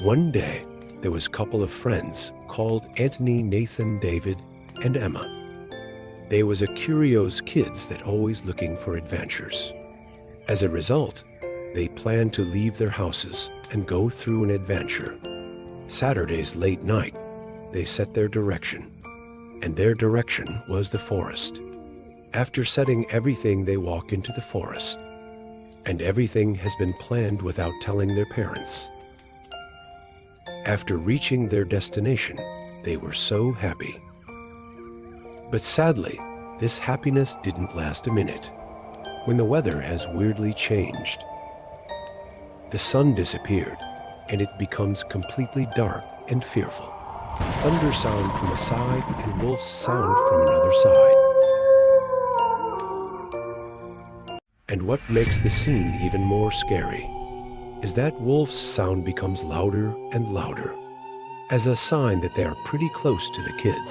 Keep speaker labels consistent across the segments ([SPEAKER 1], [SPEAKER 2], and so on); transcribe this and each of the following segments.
[SPEAKER 1] One day, there was a couple of friends called Anthony, Nathan, David, and Emma. They was a curious kids that always looking for adventures. As a result, they planned to leave their houses and go through an adventure. Saturday's late night, they set their direction, and their direction was the forest. After setting everything, they walk into the forest, and everything has been planned without telling their parents. After reaching their destination, they were so happy. But sadly, this happiness didn't last a minute, when the weather has weirdly changed. The sun disappeared, and it becomes completely dark and fearful. Thunder sound from a side and wolves sound from another side. And what makes the scene even more scary is that wolves' sound becomes louder and louder, as a sign that they are pretty close to the kids.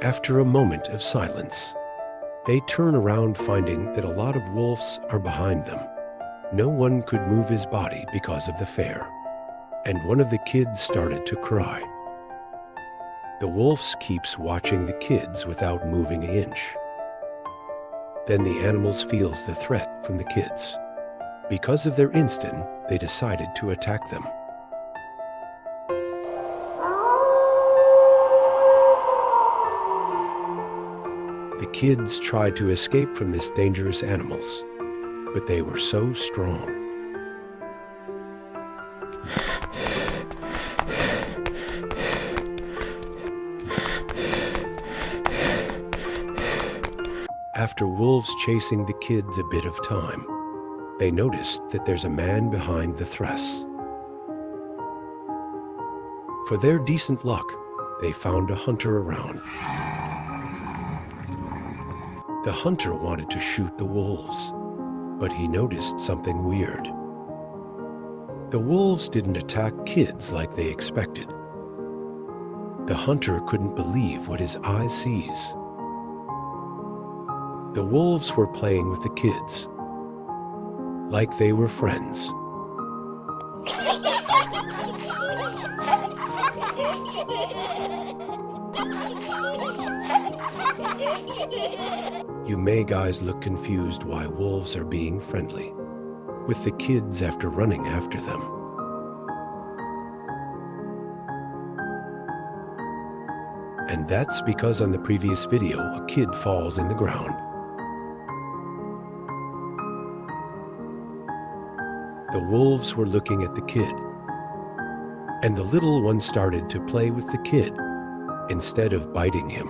[SPEAKER 1] After a moment of silence, they turn around finding that a lot of wolves are behind them. No one could move his body because of the fear, and one of the kids started to cry. The wolves keeps watching the kids without moving an inch. Then the animals feels the threat from the kids. Because of their instinct, they decided to attack them. The kids tried to escape from these dangerous animals, but they were so strong. After wolves chasing the kids a bit of time, they noticed that there's a man behind the thresh. For their decent luck, they found a hunter around. The hunter wanted to shoot the wolves, but he noticed something weird. The wolves didn't attack kids like they expected. The hunter couldn't believe what his eyes sees. The wolves were playing with the kids, like they were friends. You may guys look confused why wolves are being friendly with the kids after running after them. And that's because on the previous video, a kid falls in the ground. The wolves were looking at the kid, and the little one started to play with the kid instead of biting him.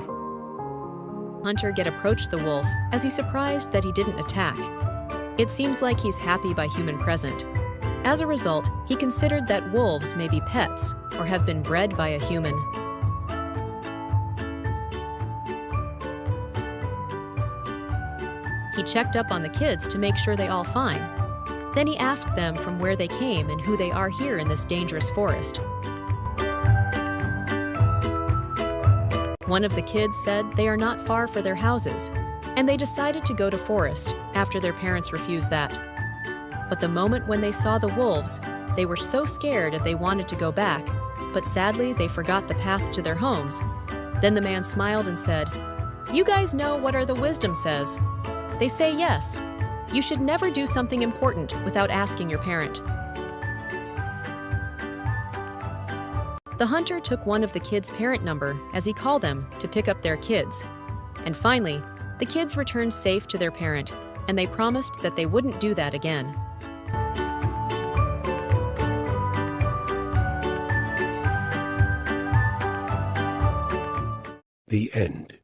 [SPEAKER 2] Hunter approached the wolf as he's surprised that he didn't attack. It seems like he's happy by human present. As a result, he considered that wolves may be pets or have been bred by a human. He checked up on the kids to make sure they all fine. Then he asked them from where they came and who they are here in this dangerous forest. One of the kids said they are not far from their houses, and they decided to go to forest after their parents refused that. But the moment when they saw the wolves, they were so scared that they wanted to go back, but sadly they forgot the path to their homes. Then the man smiled and said, "You guys know what the wisdom says. They say yes. You should never do something important without asking your parent." The hunter took one of the kids' parent number, as he called them, to pick up their kids. And finally, the kids returned safe to their parent, and they promised that they wouldn't do that again.
[SPEAKER 1] The end.